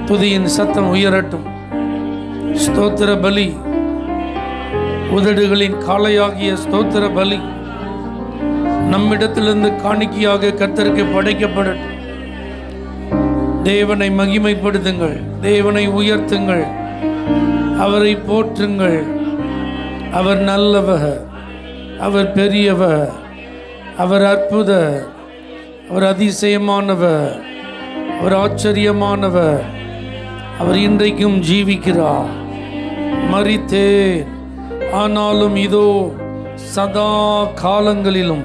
துதியின் சத்தம் உயரட்டும். ஸ்தோத்திர பலி, உதடுகளின் காளையாகிய ஸ்தோத்திர பலி நம்மிடத்திலிருந்து காணிக்கையாக கர்த்தருக்கு படைக்கப்படட்டும். தேவனை மகிமைப்படுத்துங்கள், தேவனை உயர்த்துங்கள், அவரை போற்றுங்கள். அவர் நல்லவர், அவர் பெரியவர், அவர் அற்புதர், அவர் அதிசயமானவர், அவர் ஆச்சரியமானவர். அவர் இன்றைக்கும் ஜீவிக்கிறார். மரித்தேன், ஆனாலும் இதோ சதா காலங்களிலும்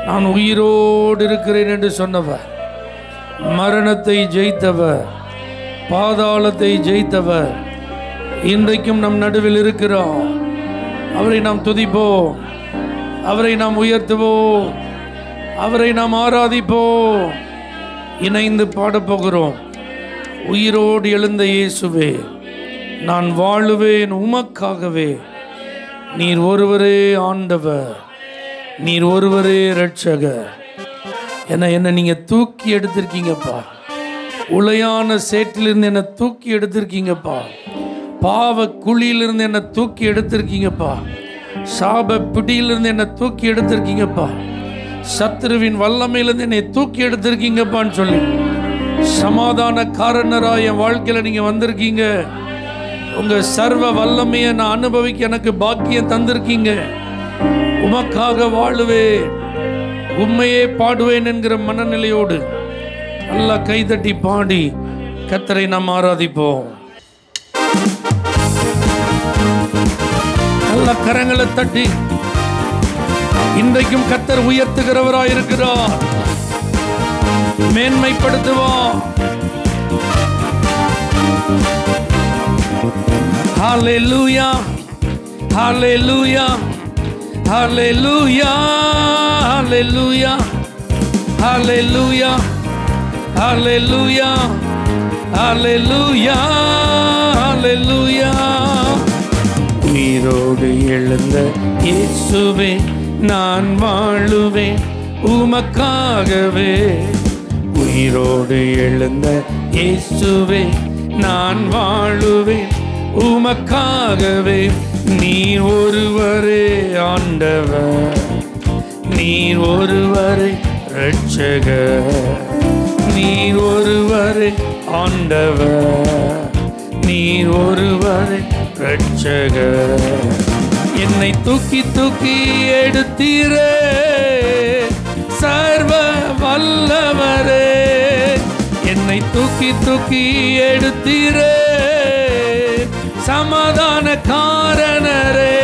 நான் உயிரோடு இருக்கிறேன் என்று சொன்னவர், மரணத்தை ஜெயித்தவர், பாதாளத்தை ஜெயித்தவர் இன்றைக்கும் நம் நடுவில் இருக்கிறார். அவரை நாம் துதிப்போம், அவரை நாம் உயர்த்துவோம், அவரை நாம் ஆராதிப்போம். இணைந்து பாடப்போகிறோம். உயிரோடு எழுந்த இயேசுவே, நான் வாழுவேன் உமக்காகவே. நீர் ஒருவரே ஆண்டவர், நீர் ஒருவரே இரட்சகர். என்னை நீங்கள் தூக்கி எடுத்திருக்கீங்கப்பா. உளையான சேற்றிலிருந்து என்னை தூக்கி எடுத்திருக்கீங்கப்பா. பாவ குழியிலிருந்து என்னை தூக்கி எடுத்திருக்கீங்கப்பா. சாப பிடியிலிருந்து என்னை தூக்கி எடுத்திருக்கீங்கப்பா. சத்துருவின் வல்லமையிலிருந்து என்னை தூக்கி எடுத்திருக்கீங்கப்பான்னு சொல்லி சமாதான காரணராக என் வாழ்க்கையில் நீங்கள் வந்திருக்கீங்க. உங்கள் சர்வ வல்லமையை நான் அனுபவிக்க எனக்கு பாக்கியம் தந்திருக்கீங்க. உமக்காக வாழுவேன், உண்மையே பாடுவேன் என்கிற மனநிலையோடு நல்லா கைதட்டி பாடி கர்த்தரை நாம் ஆராதிப்போம். நல்ல கரங்களை தட்டி இன்றைக்கும் கர்த்தர் உயர்த்துகிறவராயிருக்கிறார், மேன்மைப்படுத்துவார். ஹல்லேலூயா, ஹல்லேலூயா, ஹல்லேலூயா, ஹல்லேலூயா, ஹல்லேலூயா, ஹல்லேலூயா, ஹல்லேலூயா, ஹல்லேலூயா. உயிரோடு எழுந்த இயேசுவே, நான் வாழுவேன் உமக்காகவே. உயிரோடு எழுந்த இயேசுவே, நான் வாழுவேன் உமக்காகவே. நீர் ஒருவரே ஆண்டவர், நீர் ஒருவரே இரட்சகர். நீர் ஒருவரே ஆண்டவர், நீர் ஒருவரே இரட்சகர். என்னை தூக்கி தூக்கி எடுத்தீரே சர்வ வல்லவரே. என்னை தூக்கி தூக்கி எடுத்தீரே சமாதான காரணரே.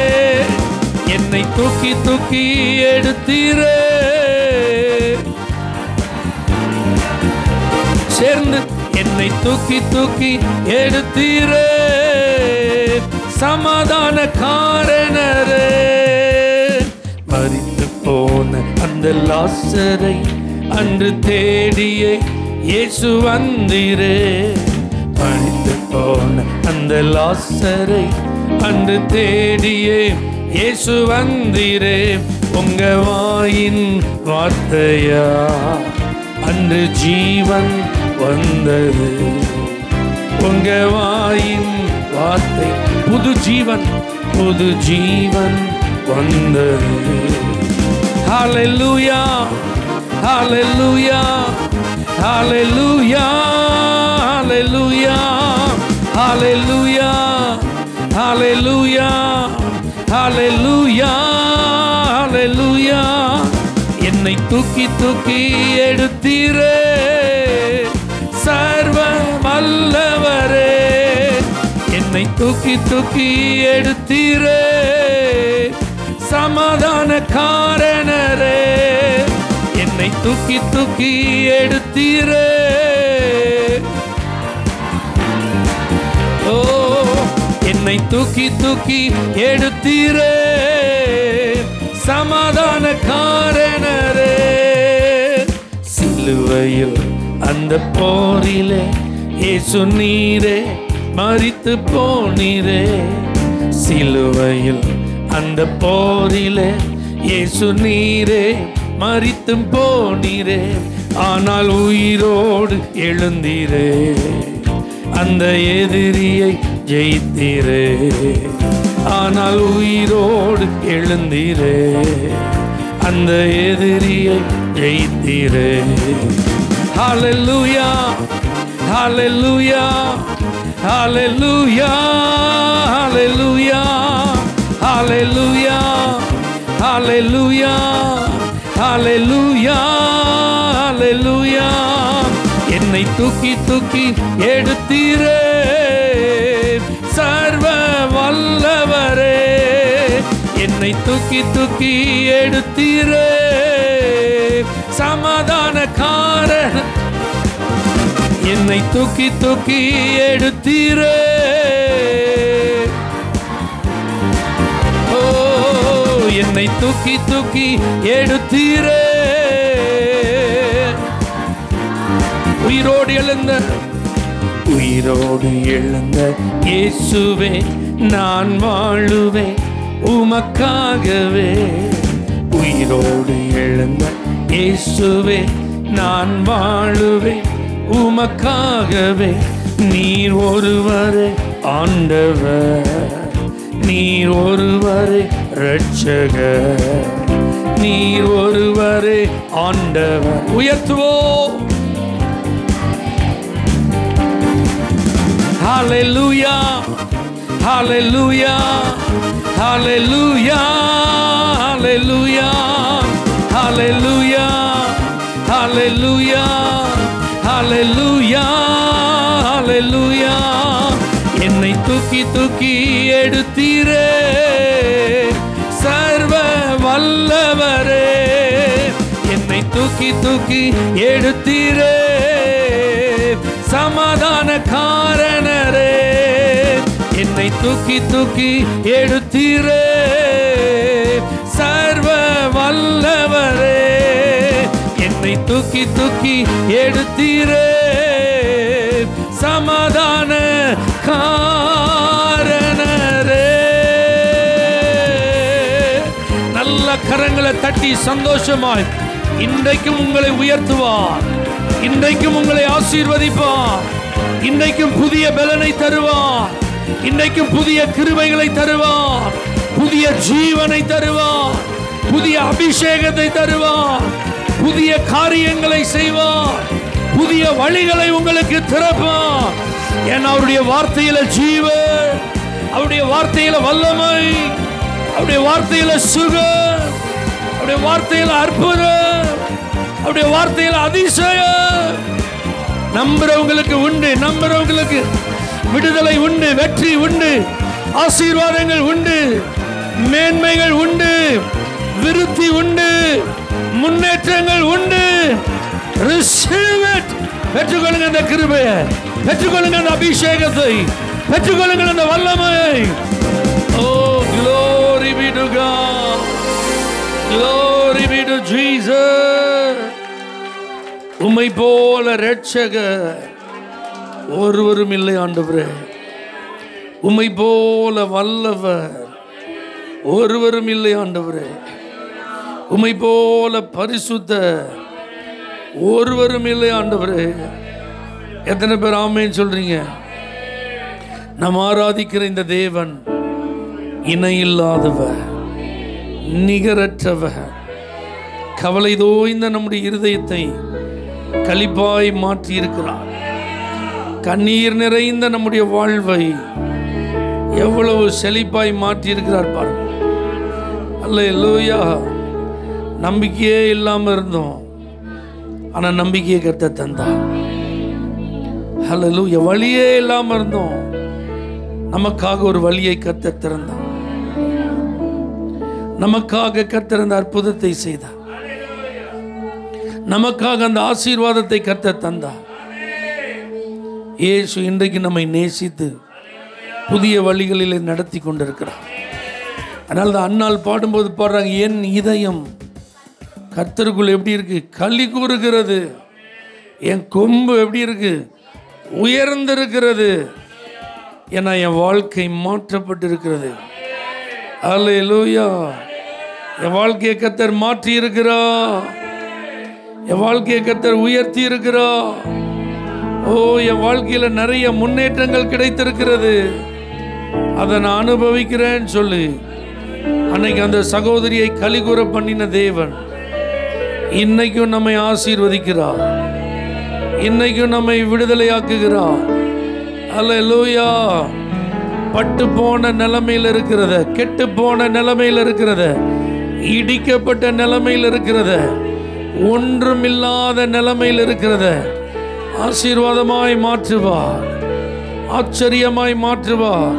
என்னை தூக்கி தூக்கி எடுத்தீரே. சேர்ந்து என்னை தூக்கி தூக்கி எடுத்தீரே சமாதான காரணரே. மரித்து போன அந்த லாசரை அன்று தேடியே இயேசு வந்தீரே. மரித்து போன அந்த லாசரை அன்று தேடியே இயேசு வந்தீரே. உங்க வாயின் வார்த்தையா அன்று ஜீவன் வந்தது. உங்க வாயின் வார்த்தை புது ஜீவன், புது ஜீவன் வந்தது. ஹல்லேலூயா, ஹல்லேலூயா, ஹல்லேலூயா, ஹல்லேலூயா, ஹல்லேலூயா, ஹல்லேலூயா, ஹல்லேலூயா, ஹல்லேலூயா. என்னை தூக்கி தூக்கி எடுத்தீரே சர்வ வல்லவரே. என்னை தூக்கி தூக்கி எடுத்தீரே சமாதான காரணரே. என்னை தூக்கி தூக்கி எடுத்தீரே. ஓ, என்னை தூக்கி தூக்கி எடுத்தீரே சமாதான காரணரே. சிலுவையில் அந்த போரிலே இயேசு நீரே மரித்து போனீரே. சிலுவையில் அந்த போரிலே இயேசு நீரே மரித்தும் போனீரே. ஆனால் உயிரோடு எழுந்தீரே. அந்த எதிரியை ஜெயித்தீரே. ஆனால் உயிரோடு எழுந்தீரே, அந்த எதிரியை ஜெயித்தீரே. ஹல்லேலூயா, ஹல்லேலூயா, ஹல்லேலூயா, ஹல்லேலூயா, ஹல்லேலூயா, ஹல்லேலூயா, ஹல்லேலூயா, ஹல்லேலூயா. என்னை தூக்கி தூக்கி எடுத்தீரே சர்வ வல்லவரே, என்னை தூக்கி தூக்கி எடுத்தீரே சமாதானக்காரன், என்னை தூக்கி தூக்கி எடுத்தீரே. ஓ, என்னை தூக்கி தூக்கி எடுத்தீரே. உயிரோடு எழுந்த, உயிரோடு எழுந்த இயேசுவே, நான் வாழுவேன் உமக்காகவே. உயிரோடு எழுந்த இயேசுவே, நான் வாழுவேன் உமக்காகவே. நீர் ஒருவரே ஆண்டவர், நீர் ஒருவரே இரட்சகர், நீர் ஒருவரே ஆண்டவர். உயர்த்துவோம். Hallelujah, hallelujah, hallelujah, hallelujah, hallelujah, hallelujah, hallelujah, hallelujah. என்னை தூக்கி தூக்கி எடுத்தீரே சர்வ வல்லவரே, என்னை தூக்கி தூக்கி எடுத்தீரே சமாதானக்காரனரே, என்னை தூக்கி தூக்கி எடுத்தீரே சர்வ வல்லவரே, என்னை தூக்கி தூக்கி எடுத்தீரே சமாதானக்காரனரே. நல்ல கரங்களை தட்டி சந்தோஷமாய் இன்றைக்கும் உங்களை உயர்த்துவார், இன்றைக்கும் உங்களை ஆசீர்வதிப்பார், இன்றைக்கும் புதிய பலனை தருவார், இன்றைக்கும் புதிய கிருபைகளை தருவார், புதிய ஜீவனை தருவார், புதிய அபிஷேகத்தை தருவார், புதிய காரியங்களை செய்வார், புதிய வழிகளை உங்களுக்கு திறப்பார். ஏன்னா அவருடைய வார்த்தையில ஜீவன், அவருடைய வார்த்தையில வல்லமை, அவருடைய வார்த்தையில சுகம், அவருடைய வார்த்தையில அற்புதம், அவருடைய வார்த்தையில அதிசயம். நம்புறவங்களுக்கு உண்டு, நம்புறவங்களுக்கு விடுதலை உண்டு, வெற்றி உண்டு, ஆசீர்வாதங்கள் உண்டு, மேன்மைகள் உண்டு, விருத்தி உண்டு, முன்னேற்றங்கள் உண்டு. Receive it. பெற்றுக்கொள்ளுங்க அந்த கிருபையை, பெற்றுக்கொள்ளுங்க அந்த அபிஷேகத்தை, பெற்றுக்கொள்ளுங்க அந்த வல்லமை. Oh, glory be to God, glory be to Jesus. உம்மை போல இரட்சகர் ஒருவரும் இல்லை ஆண்டவரே, உம்மை போல வல்லவர் ஒருவரும் இல்லை ஆண்டவரே, உம்மை போல பரிசுத்தர் ஒருவரும் இல்லை ஆண்டவரே. எத்தனை பேர் ஆமென் சொல்றீங்க? நாம் ஆராதிக்கிற இந்த தேவன் இணையில்லாதவர், நிகரற்றவர், கவலை தோய்ந்த நம்முடைய இருதயத்தை களிப்பாய் மாற்றி இருக்கிறார். கண்ணீர் நிறைந்த நம்முடைய வாழ்வை எவ்வளவு செழிப்பாய் மாற்றி இருக்கிறார் பாருங்க. அல்லேலூயா. நம்பிக்கையே இல்லாம இருந்தோம், ஆனா நம்பிக்கையை கர்த்தர் தந்தார். அல்லேலூயா. வழியே இல்லாம இருந்தோம், நமக்காக ஒரு வழியை கர்த்தர் திறந்தார், நமக்காக கர்த்தர் அந்த அற்புதத்தை செய்தார், நமக்காக அந்த ஆசீர்வாதத்தை கர்த்தர் தந்தார். இயேசு இன்றைக்கு நம்மை நேசித்து புதிய வழிகளில் நடத்தி கொண்டிருக்கிறார். அதனால தான் அன்னாள் பாடும்போது பாடுறாங்க, என் இதயம் கர்த்தருக்குள் எப்படி இருக்கு? களி கூறுகிறது. என் கொம்பு எப்படி இருக்கு? உயர்ந்திருக்கிறது. ஏன்னா என் வாழ்க்கை மாற்றப்பட்டிருக்கிறது. அல்லேலூயா. என் வாழ்க்கையை கர்த்தர் மாற்றி இருக்கிறார், என் வாழ்க்கையை கர்த்தர் உயர்த்தி இருக்கிறார். ஓ என் வாழ்க்கையில நிறைய முன்னேற்றங்கள் கிடைத்திருக்கிறது, அதை நான் அனுபவிக்கிறேன்னு சொல்லு. அன்னைக்கு அந்த சகோதரியை கலிகூற பண்ணின தேவன் இன்னைக்கும் நம்மை ஆசீர்வதிக்கிறார், இன்னைக்கும் நம்மை விடுதலையாக்குகிறார். அல்லேலூயா. பட்டு போன நிலைமையில் இருக்கிறத, கெட்டு போன நிலைமையில் இருக்கிறத, இடிக்கப்பட்ட நிலைமையில் இருக்கிறத, ஒன்றுமில்லாத நிலைமையில் இருக்கிறத ஆசீர்வாதமாய் மாற்றுவார், ஆச்சரியமாய் மாற்றுவார்.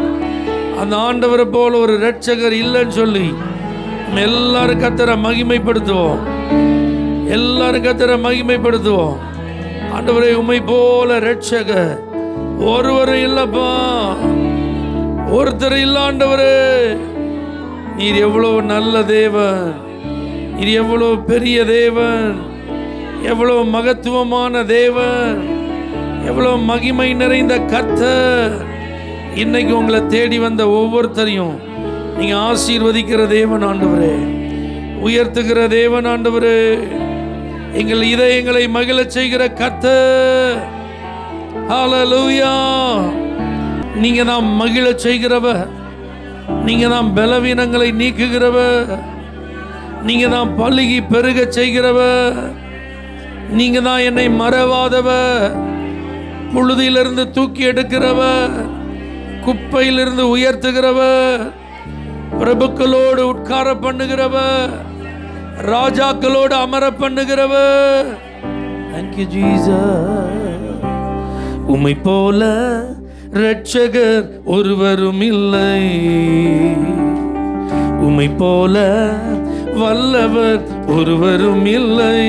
அந்த ஆண்டவரை போல ஒரு இரட்சகர் இல்லைன்னு சொல்லி எல்லாரும் கர்த்தரை மகிமைப்படுத்துவோம், எல்லாரும் கர்த்தரை மகிமைப்படுத்துவோம். ஆண்டவரே, உம்மை போல இரட்சகர் ஒருவரும் இல்லப்பா, ஒருத்தர் இல்ல ஆண்டவரே. நீர் எவ்வளவு நல்ல தேவன், நீர் எவ்வளவு பெரிய தேவன், எவ்வளவு மகத்துவமான தேவன், எவ்வளவு மகிமை நிறைந்த கர்த்தர். இன்னைக்கு உங்களை தேடி வந்த ஒவ்வொருத்தரையும் நீங்க ஆசீர்வதிக்கிற தேவன் ஆண்டவரே, உயர்த்துகிற தேவன் ஆண்டவரே, எங்கள் இதயங்களை மகிழச் செய்கிற கர்த்தர். ஹல்லேலூயா. நீங்க தான் மகிழச் செய்கிறவர், நீங்க தான் பலவீனங்களை நீக்குகிறவர், நீங்க தான் பலுகி பெருக செய்கிறவர், நீங்க தான் என்னை மறவாதவர், புழுதியிலிருந்து தூக்கி எடுக்கிறவர், குப்பையிலிருந்து உயர்த்துகிறவர், பிரபுக்களோடு உட்கார பண்ணுகிறவர், ராஜாக்களோடு அமர பண்ணுகிறவர். Thank you Jesus. உம்மை போல இரட்சகர் ஒருவரும் இல்லை, உம்மை போல வல்லவர் ஒருவரும் இல்லை,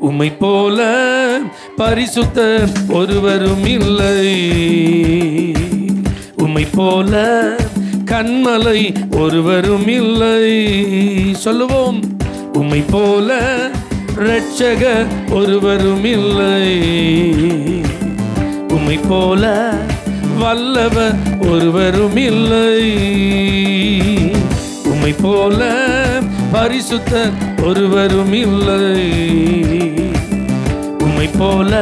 உம்மை போல பரிசுத்தர் ஒருவரும் இல்லை, உம்மை போல கன்மலை ஒருவரும் இல்லை. சொல்லுவோம், உம்மை போல இரட்சகர் ஒருவரும் இல்லை, உம்மை போல வல்லவர் ஒருவரும் இல்லை, உம்மை போல பரிசுத்தர் ஒருவரும் இல்லை, உம்மை போல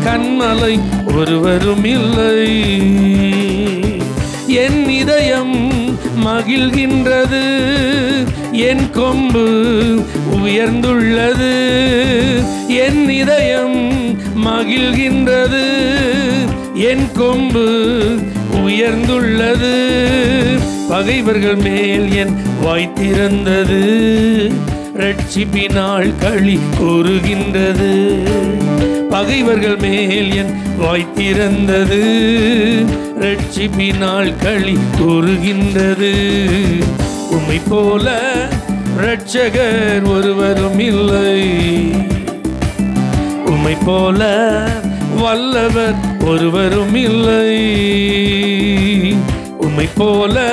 கன்மலை ஒருவரும் இல்லை. என் இதயம் மகிழ்கின்றது, என் கொம்பு உயர்ந்துள்ளது, என் இதயம் மகிழ்கின்றது, என் கொம்பு உயர்ந்துள்ளது, பகைவர்கள் மேல் என் வாய் திறந்தது, ரட்சிப்பினால் களி கூறுகின்றது, பகைவர்கள் மேல் என் வாய் திறந்தது, ரட்சிப்பினால் களி கூறுகின்றது. உம்மை போல இரட்சகர் ஒருவரும் இல்லை, உம்மை போல வல்லவர் ஒருவரும் இல்லை, உம்மை போல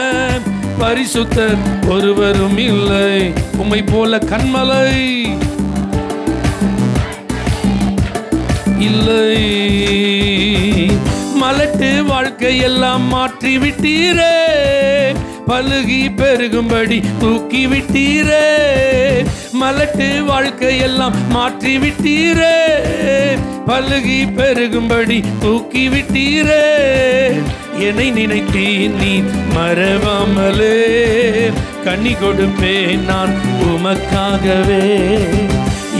பரிசுத்தர் ஒருவரும் இல்லை, உம்மை போல கன்மலை இல்லை. மலட்டு வாழ்க்கையெல்லாம் மாற்றி விட்டீரே, பலுகி பெருகும்படி தூக்கி விட்டீரே, மலட்டு வாழ்க்கையெல்லாம் மாற்றி விட்டீரே, பலுகி பெருகும்படி தூக்கி விட்டீரே. என்னை நினைத்தீ நீ மறவாமலே, கண்ணி கொடுப்பேன் நான் உமக்காகவே.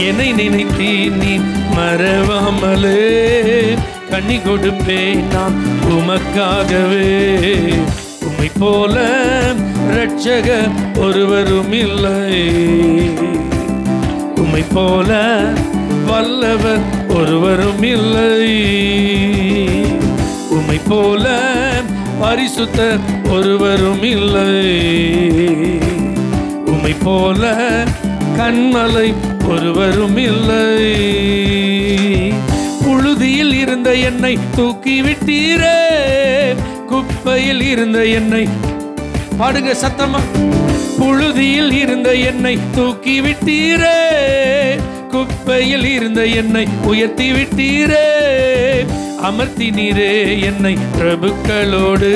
என்னை நினைத்தீ நீ மறவாமலே, கண்ணி கொடுப்பேன் நான் உமக்காகவே. உம்மை போல இரட்சகர் ஒருவரும் இல்லை, உம்மை போல வல்லவர் ஒருவரும் இல்லை, உம்மை போல பரிசுத்தர் ஒருவரும் இல்லை, உம்மை போல கன்மலை ஒருவரும் இல்லை. புழுதியில் இருந்த என்னை தூக்கி விட்டீரே, குப்பையில் இருந்த என்னை, பாடுங்க சத்தமா, புழுதியில் இருந்த என்னை தூக்கி விட்டீரே, குப்பையில் இருந்த என்னை உயர்த்தி விட்டீரே, அமர்த்தினீரே என்னை பிரபுக்களோடு,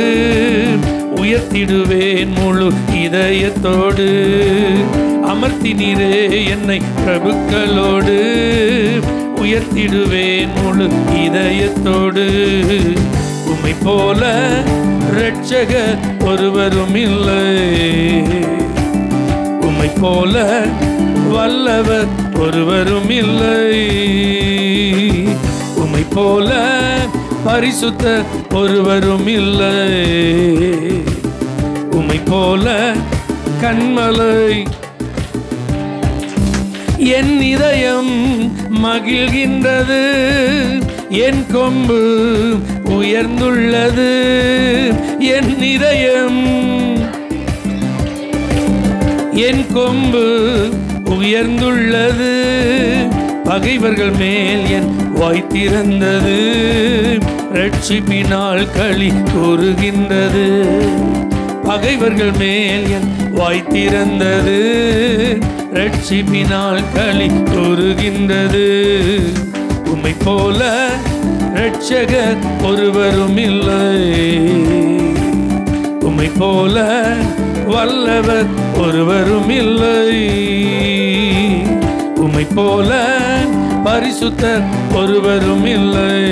உயர்த்திடுவேன் முழு இதயத்தோடு. அமர்த்தினீரே என்னை பிரபுக்களோடு, உயர்த்திடுவேன் முழு இதயத்தோடு. உம்மை போல இரட்சகர் ஒருவரும் இல்லை, உம்மை போல வல்லவர் ஒருவரும் இல்லை, உம்மை போல பரிசுத்த ஒருவரும் இல்லை, உம்மை போல கண்மலை. என் இதயம் மகிழ்கின்றது, என் கொம்பு உயர்ந்துள்ளது, என் இதயம் என் கொம்பு உயர்ந்துள்ளது. பகைவர்கள் மேல் என் வாய் திறந்தது, ரட்சிப்பினால் களி கூறுகின்றது. பகைவர்கள் மேல் என் வாய் திறந்தது, ரட்சிப்பினால் களி கூறுகின்றது. உம்மை போல இரட்சகர் ஒருவரும் இல்லை, உம்மை போல வல்லவர் ஒருவரும் இல்லை, உம்மை போல பரிசுத்தர் ஒருவரும் இல்லை,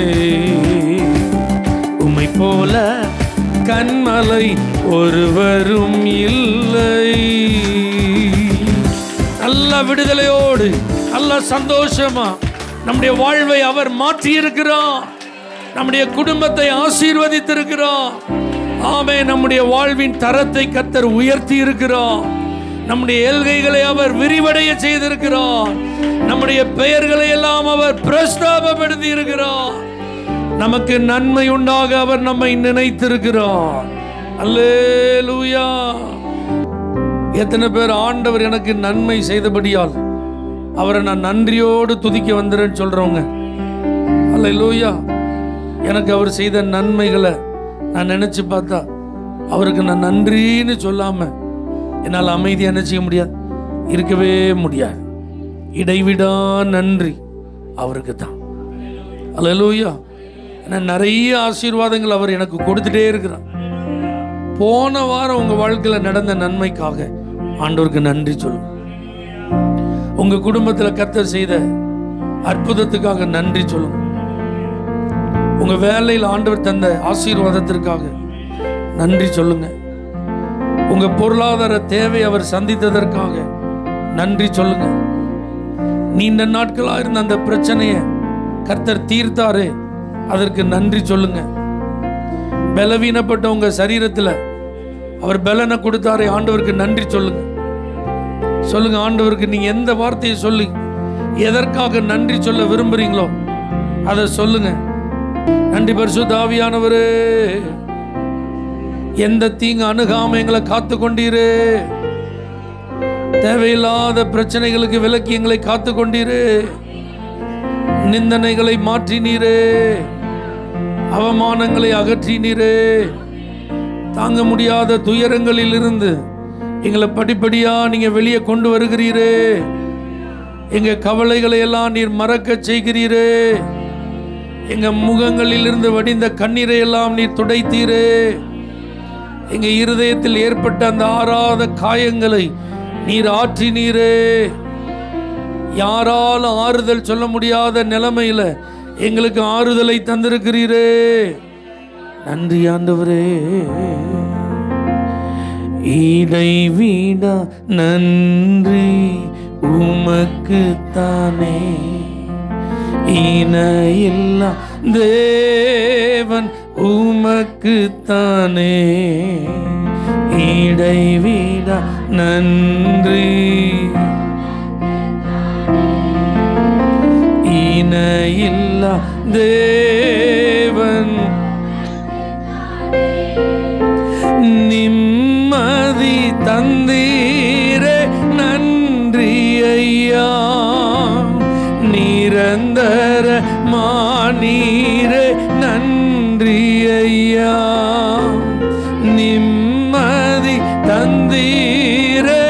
உம்மை போல கண்மலை ஒருவரும் இல்லை. நல்ல விடுதலையோடு நல்ல சந்தோஷமா நம்முடைய வாழ்வை அவர் மாற்றி இருக்கிறார், நம்முடைய குடும்பத்தை ஆசீர்வதித்திருக்கிறார். ஆமே, நம்முடைய வாழ்வின் தரத்தை கர்த்தர் உயர்த்தி இருக்கிறார், நம்முடைய எல்கைகளை அவர் விரிவடைய செய்திருக்கிறார், நம்முடைய பெயர்களை எல்லாம் அவர் பிரஸ்தாபப்படுத்தி இருக்கிறார். நமக்கு நன்மை உண்டாக அவர் நம்மை நினைத்திருக்கிறார். அல்லேலூயா. எத்தனை பேர் ஆண்டவர் எனக்கு நன்மை செய்தபடியால் அவரை நான் நன்றியோடு துதிக்க வந்துறேன்னு சொல்றவங்க? அல்லேலூயா. எனக்கு அவர் செய்த நன்மைகளை நான் நினைச்சு பார்த்தா அவருக்கு நான் நன்றின்னு சொல்லாம என்னால் அமைதியாக என்ன செய்ய முடியாது, இருக்கவே முடியாது. இடைவிடா நன்றி அவருக்கு தான். அல்லேலூயா. ஏன்னா நிறைய ஆசீர்வாதங்கள் அவர் எனக்கு கொடுத்துட்டே இருக்கிறார். போன வாரம் உங்க வாழ்க்கையில் நடந்த நன்மைக்காக ஆண்டவருக்கு நன்றி சொல்லுங்க. உங்க குடும்பத்தில் கர்த்தர் செய்த அற்புதத்துக்காக நன்றி சொல்லுங்க. உங்க வேலையில் ஆண்டவர் தந்த ஆசீர்வாதத்திற்காக நன்றி சொல்லுங்க. உங்க பொருளாதார தேவை அவர் சந்தித்ததற்காக நன்றி சொல்லுங்க. நீண்ட நாட்களாக இருந்த அந்த பிரச்சனையை கர்த்தர் தீர்த்தாரு, அதற்கு நன்றி சொல்லுங்க. பலவீனப்பட்ட உங்க சரீரத்தில் அவர் பலனை கொடுத்தாரு, ஆண்டவருக்கு நன்றி சொல்லுங்க. சொல்லுங்க ஆண்டவருக்கு. நீங்க எந்த வார்த்தையை சொல்லி எதற்காக நன்றி சொல்ல விரும்புறீங்களோ அதை சொல்லுங்க. நன்றி பரிசுத்த ஆவியானவரே, எந்த தீங்கு அணுகாம எங்களை காத்து கொண்டீரே, தேவையில்லாத பிரச்சனைகளுக்கு விலக்கி எங்களை காத்து கொண்டீரே, நிந்தனைகளை மாற்றினீரே, அவமானங்களை அகற்றினீரே, தாங்க முடியாத துயரங்களில் இருந்து எங்களை படிப்படியா நீங்க வெளியே கொண்டு வருகிறீரே, எங்க கவலைகளை எல்லாம் நீர் மறக்க செய்கிறீரே, எங்க முகங்களில் இருந்து வடிந்த கண்ணீரை எல்லாம் நீர் துடைத்தீரே, எங்க இருதயத்தில் ஏற்பட்ட அந்த ஆறாத காயங்களை நீர் ஆற்றினீரே, யாராலும் ஆறுதல் சொல்ல முடியாத நிலைமையில எங்களுக்கு ஆறுதலை தந்திருக்கிறீரே. நன்றி ஆண்டவரே. இடைவிட நன்றி உமக்கு தானே, இணையில்லா தேவன் உமக்கு தானே, இடைவிட நன்றி, இணையில்லா தேவன், நிம்மதி தந்தீரே நன்றி ஐயா, நிரந்தர மானீரே நன்றி ஐயா, நிம்மதி தந்தீரே,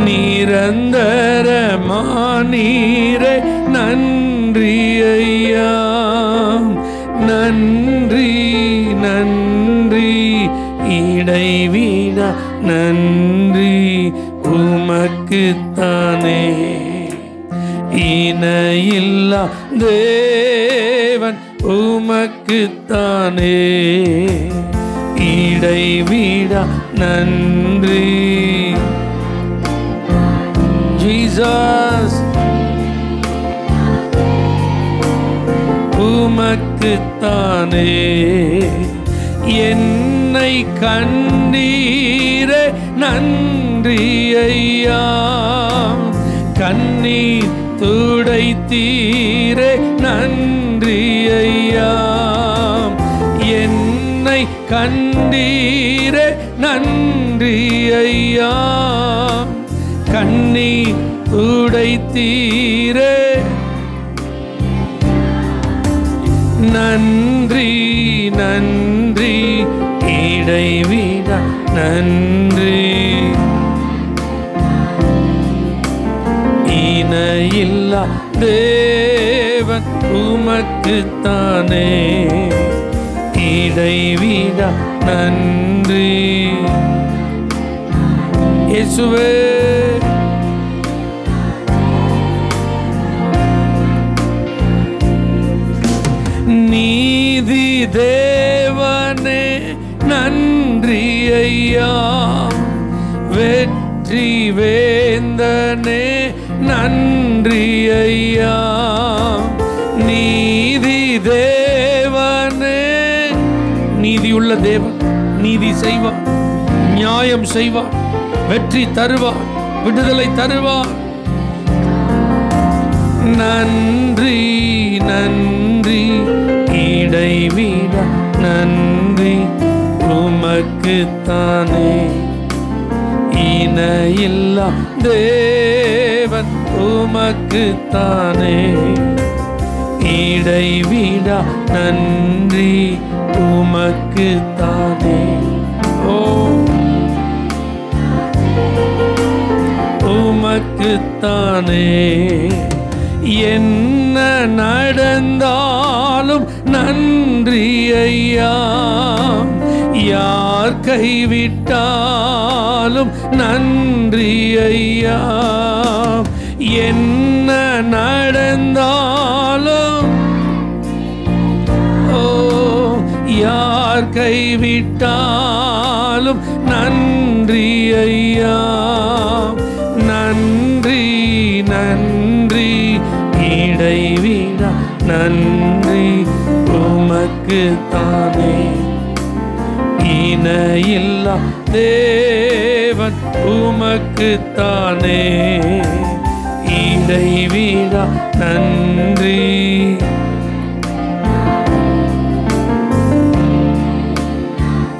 நிரந்தர மானீரே நன்றி ஐயா, நன்றி நன்றி, இடைவிட நன்றி உமக்கு தானே. இல்லா தேவன் உமக்குத்தானே இடைவிடா நன்றி. ஜீசஸ் உமக்குத்தானே என்னை கண்டீரே நன்றி ஐயா, கண்ணீர் துடைத்தீரே நன்றி ஐயா, என்னை கண்டீரே நன்றி ஐயா, கண்ணீர் துடைத்தீரே நன்றி நன்றி இடைவிடா நன்றி. இணையில்லா தேவன் உமக்குத்தானே இடைவிடா நன்றி. இயேசுவே நீதி தேவனே நன்றி ஐயா, வெற்றி வேந்தனே நன்றி ஐயா, நீதி தேவனே. நீதியுள்ள தேவன் நீதி செய்வார், நியாயம் செய்வார், வெற்றி தருவார், விடுதலை தருவார். நன்றி நன்றி இடைவிடா நன்றி உமக்குத்தானே இணையில்லா தேவன் உமக்குத்தானே இடைவிடா நன்றி உமக்குத்தானே. ஓ உமக்குத்தானே என்ன நடந்தாலும் நன்றி ஐயா, யார் கைவிட்டாலும் நன்றி ஐயா, என்ன நடந்தாலும் ஓ யார் கைவிட்டாலும் நன்றி ஐயா, நன்றி நன்றி இடைவிடா நன்றி உமக்குத்தானே இணையில்லா தேவன் உமக்குத்தானே இடைவிடா நன்றி.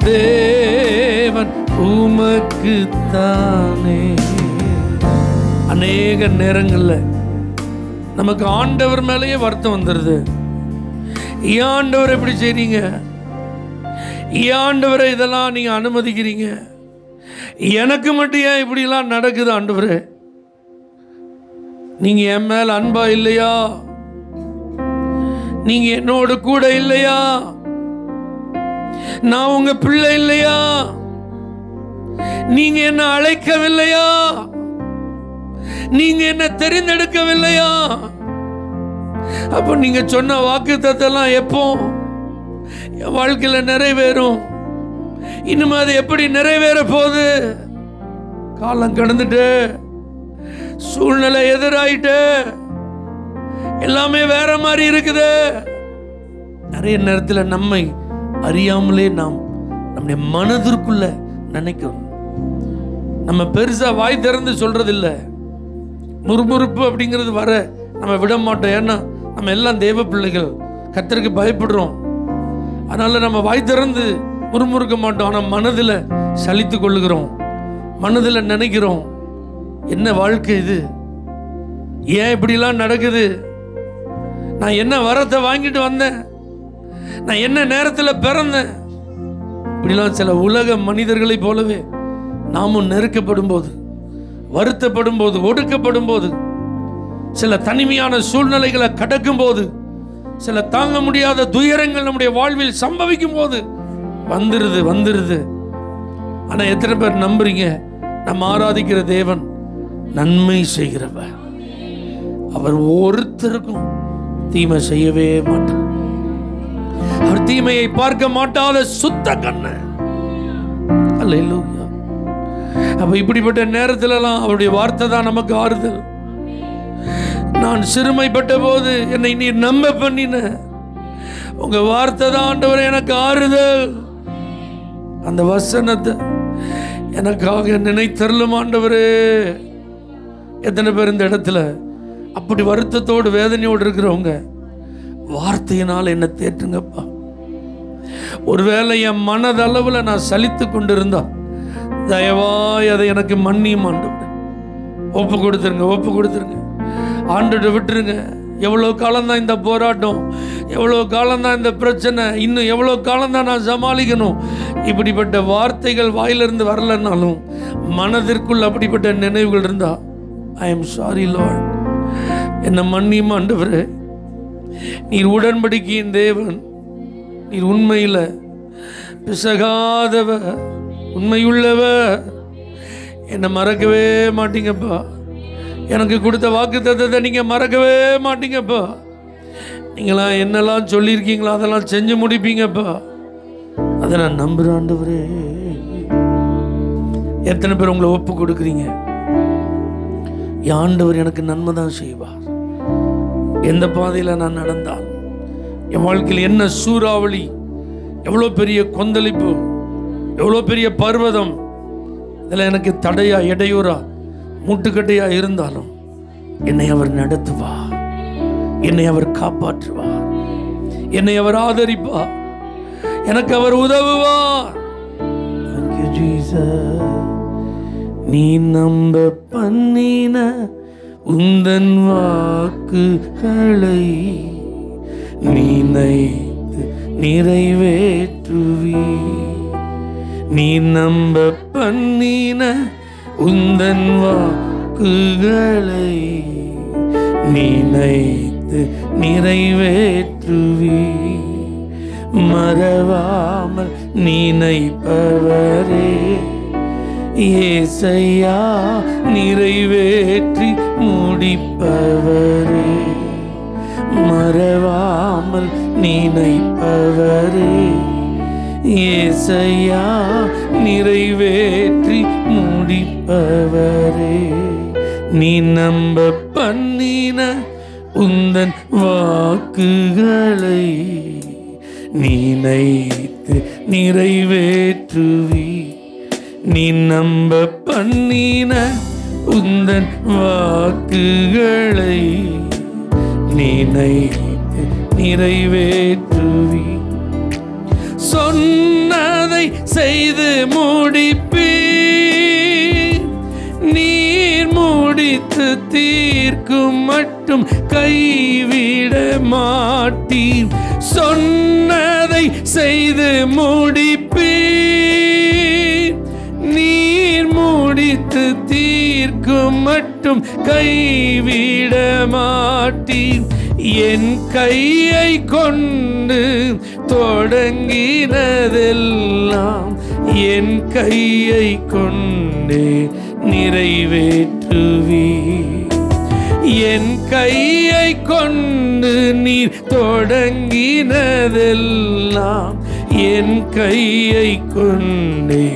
தேவன் உமக்குத்தானே. அநேக நேரங்கள்ல நமக்கு ஆண்டவர் மேலேயே வருத்தம் வந்துடுது. ஏன் ஆண்டவர் எப்படி செய்றீங்க, ஏன் ஆண்டவரை இதெல்லாம் நீங்க அனுமதிக்கிறீங்க, எனக்கு மட்டும் ஏன் இப்படிலாம் நடக்குது ஆண்டவரே, நீங்க என் மேல அன்பா இல்லையா, நீங்க என்னோட கூட இல்லையா, நான் உங்க பிள்ளை இல்லையா, நீங்க என்ன அழைக்கவில்லையா, நீங்க என்ன தெரிந்தெடுக்கவில்லையா, அப்ப நீங்க சொன்ன வாக்குத்தத்தெல்லாம் எப்போ என் வாழ்க்கையில நிறைவேறும், இனிமே அது எப்படி நிறைவேற போகுது, காலம் கடந்துட்டு சூழ்நிலை எதிராயிட்டு எல்லாமே வேற மாதிரி இருக்குது. நிறைய நேரத்தில் நம்மை அறியாமலே நாம் நம்முடைய மனதிற்குள்ள நினைக்கிறோம். நம்ம பெருசா வாய் திறந்து சொல்றது இல்லை, முறுமுறுப்பு அப்படிங்கிறது வர நம்ம விட மாட்டோம். ஏன்னா நம்ம எல்லாம் தேவ பிள்ளைகள், கர்த்தருக்கு பயப்படுறோம். அதனால நம்ம வாய் திறந்து முறுமுறுக்க மாட்டோம். ஆனால் மனதில் சலித்து கொள்ளுகிறோம், மனதில் நினைக்கிறோம், என்ன வாழ்க்கை இது, ஏன் இப்படிலாம் நடக்குது, நான் என்ன வரத்தை வாங்கிட்டு வந்தேன், நான் என்ன நேரத்தில் பிறந்தேன். இப்படிலாம் சில உலக மனிதர்களை போலவே நாமும் நெருக்கப்படும் போது, வருத்தப்படும் போது, ஒடுக்கப்படும் போது, சில தனிமையான சூழ்நிலைகளை கடக்கும் போது, சில தாங்க முடியாத துயரங்கள் நம்முடைய வாழ்வில் சம்பவிக்கும் போது வந்துருது. ஆனா எத்தனை பேர் நம்புறீங்க, நம்ம ஆராதிக்கிற தேவன் நன்மை செய்கிறவர், அவர் ஒருத்தருக்கும் தீமை செய்யவே மாட்டார். அவர் தீமையை பார்க்க மாட்டாத சுத்த கண்ணு. அல்லேலூயா. அப்ப இப்படிப்பட்ட நேரத்திலெல்லாம் அவருடைய வார்த்தை தான் நமக்கு ஆறுதல். நான் சிறுமைப்பட்ட போது என்னை நீர் நம்ப பண்ணின உங்க வார்த்தை தான் ஆண்டவரே எனக்கு ஆறுதல். அந்த வசனத்தை எனக்காக நினைத்தருளும் ஆண்டவரே. எத்தனை பேர் இந்த இடத்துல அப்படி வருத்தத்தோடு வேதனையோடு இருக்கிறவங்க, வார்த்தையினால் என்ன தேற்றுங்கப்பா. ஒருவேளை என் மனதளவில் நான் சலித்து கொண்டிருந்தா தயவாய் அதை எனக்கு மன்னியும் ஆண்டவரே. ஒப்பு கொடுத்துருங்க. ஆண்டவரை விட்டுருங்க. எவ்வளோ காலம்தான் இந்த போராட்டம், எவ்வளோ காலம்தான் இந்த பிரச்சனை, இன்னும் எவ்வளோ காலம்தான் நான் சமாளிக்கணும். இப்படிப்பட்ட வார்த்தைகள் வாயிலிருந்து வரலன்னாலும் மனதிற்குள் அப்படிப்பட்ட நினைவுகள் இருந்தா, ஐ எம் சாரி லார்ட், என்னை மன்னியும் ஆண்டவரே. நீர் உடன்படிக்கையின் தேவன், நீர் உண்மையில் பிசகாதவ, உண்மையுள்ளவ, என்னை மறக்கவே மாட்டீங்கப்பா. எனக்கு கொடுத்த வாக்குத்தத்தத்தை நீங்க மறக்கவே மாட்டீங்கப்பா. நீங்களாம் என்னெல்லாம் சொல்லியிருக்கீங்களோ அதெல்லாம் செஞ்சு முடிப்பீங்கப்பா. அதை நான் நம்புறேன் ஆண்டவரே. எத்தனை பேர் உங்களை ஒப்பு கொடுக்குறீங்க? ஆண்டவர் எனக்கு நன்மை தான் செய்வார். எந்த பாதையில் நான் நடந்தால், என் வாழ்க்கையில் என்ன சூறாவளி, எவ்வளோ பெரிய கொந்தளிப்பு, எவ்வளோ பெரிய பர்வதம், இதில் எனக்கு தடையா இடையூறா மூட்டுக்கட்டையா இருந்தாலும் என்னை அவர் நடத்துவார், என்னை அவர் காப்பாற்றுவார், என்னை அவர் ஆதரிப்பார், எனக்கு அவர் உதவுவார். Thank you Jesus. நீ நம்ப பண்ணின உந்தன் வாக்குகளை நினைத்து நிறைவேற்றுவி. நீ நம்ப பண்ணின உந்தன் வாக்குகளை நினைத்து நிறைவேற்றுவி. மறவாமல் நினைப்பவரே ஏசையா, நிறைவேற்றி முடிப்பவரே. மறவாமல் நினைப்பவரே ஏசையா, நிறைவேற்றி முடிப்பவரே. நீ நம்ப பண்ணின உந்தன் வாக்குகளை நினைத்து நிறைவேற்றுவி. நீ நம்ப பண்ணின உந்தன் வாக்குகளை நினைத்து நிறைவேற்றுவி. சொன்னதை செய்து முடிப்பீர், நீர் முடித்து தீர்க்கும் மட்டும் கைவிட மாட்டீர். சொன்னதை செய்து முடிப்பீர், நீர் முடித்து தீர்க்கும் மட்டும் கைவிட மாட்டீர். என் கையை கொண்டு தொடங்கினதெல்லாம் என் கையை கொண்டே நிறைவேற்றுவி. என் கையை கொண்டு நீர் தொடங்கினதெல்லாம் என் கையை கொண்டே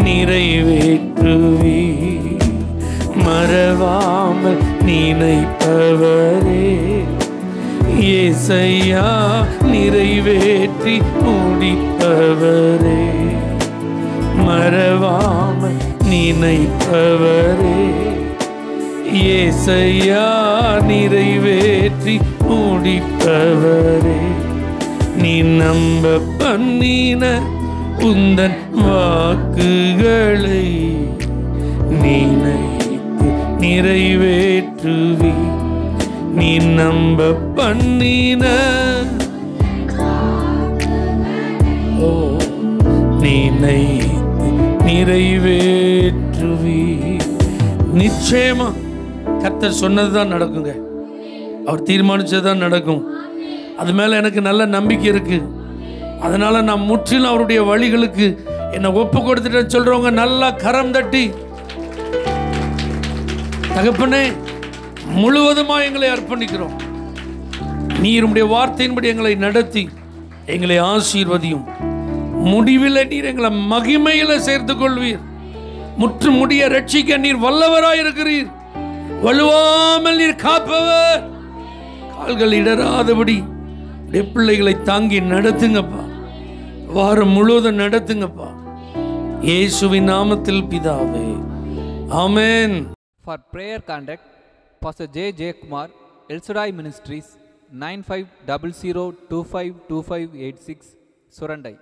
நிறைவேற்றுவி. மறவாமல் நினைப்பவரே ஏசையா, நிறைவேற்றி முடிப்பவரே. மறவாமல் நினைப்பவரே ஏசையா, நிறைவேற்றி முடிப்பவரே. நீ நம்ப பண்ணின உந்தன் வாக்குகளை நினைத்து நிறைவேற்றுவி. நீ நம்ப பண்ணின நினைத்து நிறைவேற்றுவி. நிச்சயமா கர்த்தர் சொன்னதுதான் நடக்குங்க. அவர் தீர்மானிச்சதுதான் நடக்கும். அது மேல எனக்கு நல்ல நம்பிக்கை இருக்கு. அதனால நான் முற்றிலும் அவருடைய வழிகளுக்கு என்னை ஒப்பு கொடுத்துட்டு சொல்றவங்க நல்லா கரம் தட்டி, தகப்பனே முழுவதுமா எங்களை அர்ப்பணிக்கிறோம், நீர் உம்முடைய வார்த்தையின்படி எங்களை நடத்தி எங்களை ஆசீர்வதியும். முடிவில் நீர் எங்களை மகிமையில சேர்த்துக் கொள்வீர். முற்று முடிய ரட்சிக்க நீர் வல்லவராயிருக்கிறீர். வலுவாமல் நீர் காப்பவர். கால்கள் இடராதபடி பிள்ளைகளை தாங்கி நடத்துங்கப்பா. வாரம் முழுவதும் நடத்துங்கப்பா. இயேசுவின் நாமத்தில் பிதாவே, ஆமென். For prayer contact, Pastor J. Kumar, El Shaddai Ministries, 9500252586, Surandai.